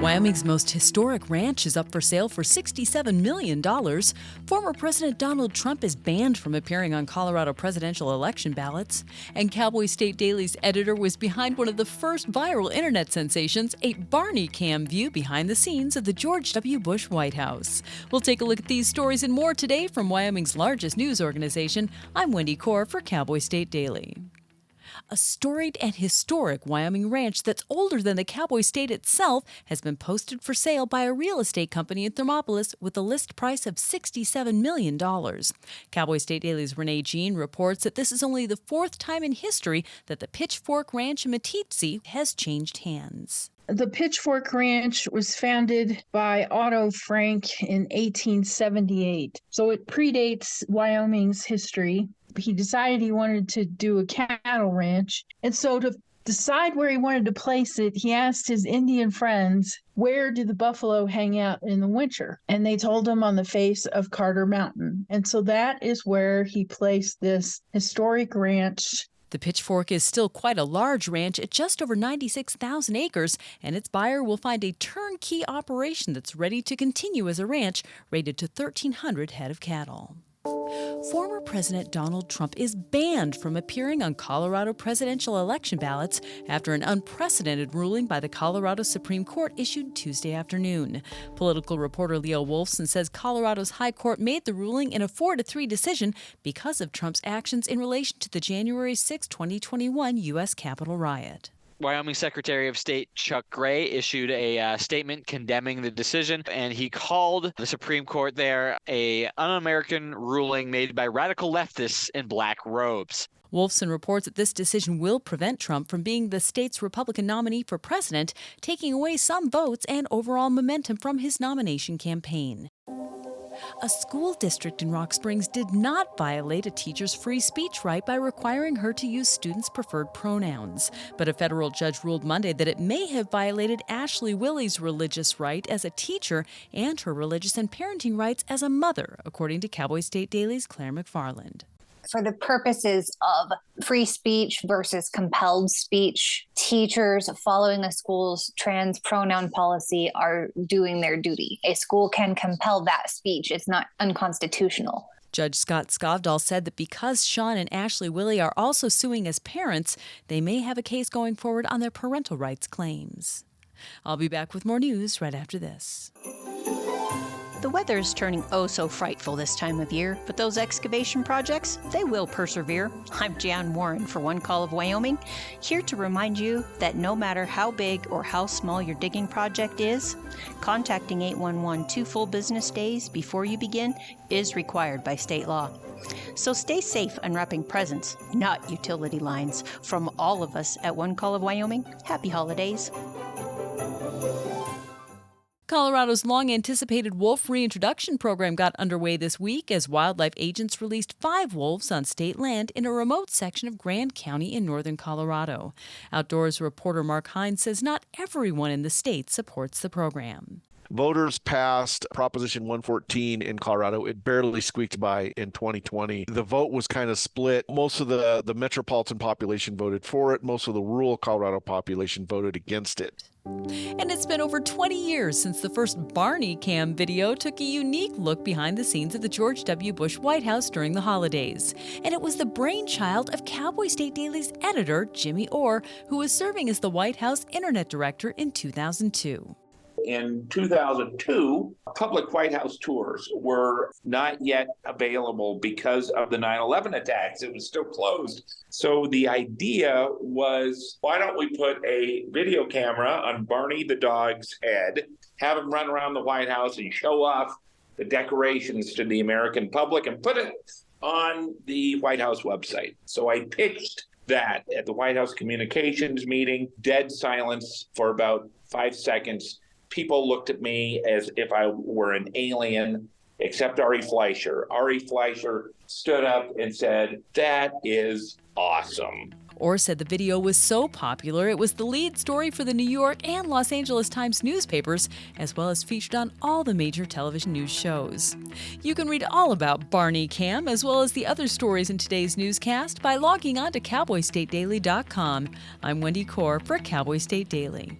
Wyoming's most historic ranch is up for sale for $67 million. Former President Donald Trump is banned from appearing on Colorado presidential election ballots. And Cowboy State Daily's editor was behind one of the first viral internet sensations, a Barney Cam view behind the scenes of the George W. Bush White House. We'll take a look at these stories and more today from Wyoming's largest news organization. I'm Wendy Corr for Cowboy State Daily. A storied and historic Wyoming ranch that's older than the Cowboy State itself has been posted for sale by a real estate company in Thermopolis with a list price of $67 million. Cowboy State Daily's Renee Jean reports that this is only the fourth time in history that the Pitchfork Ranch in Meeteetse has changed hands. The Pitchfork Ranch was founded by Otto Frank in 1878, so it predates Wyoming's history. He decided he wanted to do a cattle ranch, and so to decide where he wanted to place it, he asked his Indian friends, where do the buffalo hang out in the winter? And they told him on the face of Carter Mountain. And so that is where he placed this historic ranch. The Pitchfork is still quite a large ranch at just over 96,000 acres, and its buyer will find a turnkey operation that's ready to continue as a ranch, rated to 1,300 head of cattle. Former President Donald Trump is banned from appearing on Colorado presidential election ballots after an unprecedented ruling by the Colorado Supreme Court issued Tuesday afternoon. Political reporter Leo Wolfson says Colorado's High Court made the ruling in a 4-3 decision because of Trump's actions in relation to the January 6, 2021 U.S. Capitol riot. Wyoming Secretary of State Chuck Gray issued a statement condemning the decision, and he called the Supreme Court there a un-American ruling made by radical leftists in black robes. Wolfson reports that this decision will prevent Trump from being the state's Republican nominee for president, taking away some votes and overall momentum from his nomination campaign. A school district in Rock Springs did not violate a teacher's free speech right by requiring her to use students' preferred pronouns. But a federal judge ruled Monday that it may have violated Ashley Willie's religious right as a teacher and her religious and parenting rights as a mother, according to Cowboy State Daily's Claire McFarland. For the purposes of free speech versus compelled speech, teachers following the school's trans pronoun policy are doing their duty. A school can compel that speech. It's not unconstitutional. Judge Scott Skovdahl said that because Sean and Ashley Willie are also suing as parents, they may have a case going forward on their parental rights claims. I'll be back with more news right after this. The weather's turning oh so frightful this time of year, but those excavation projects, they will persevere. I'm Jan Warren for One Call of Wyoming, here to remind you that no matter how big or how small your digging project is, contacting 811 2 full business days before you begin is required by state law. So stay safe unwrapping presents, not utility lines. From all of us at One Call of Wyoming, happy holidays. Colorado's long-anticipated wolf reintroduction program got underway this week as wildlife agents released 5 wolves on state land in a remote section of Grand County in northern Colorado. Outdoors reporter Mark Hines says not everyone in the state supports the program. Voters passed Proposition 114 in Colorado. It barely squeaked by in 2020. The vote was kind of split. Most of the metropolitan population voted for it. Most of the rural Colorado population voted against it. And it's been over 20 years since the first Barney Cam video took a unique look behind the scenes of the George W. Bush White House during the holidays. And it was the brainchild of Cowboy State Daily's editor, Jimmy Orr, who was serving as the White House Internet Director in 2002. In 2002, public White House tours were not yet available because of the 9/11 attacks. It was still closed. So the idea was, why don't we put a video camera on Barney the dog's head, have him run around the White House and show off the decorations to the American public and put it on the White House website. So I pitched that at the White House communications meeting, dead silence for about 5 seconds. People looked at me as if I were an alien, except Ari Fleischer. Ari Fleischer stood up and said, "That is awesome." Orr said the video was so popular it was the lead story for the New York and Los Angeles Times newspapers, as well as featured on all the major television news shows. You can read all about Barney Cam, as well as the other stories in today's newscast, by logging on to CowboyStateDaily.com. I'm Wendy Corr for Cowboy State Daily.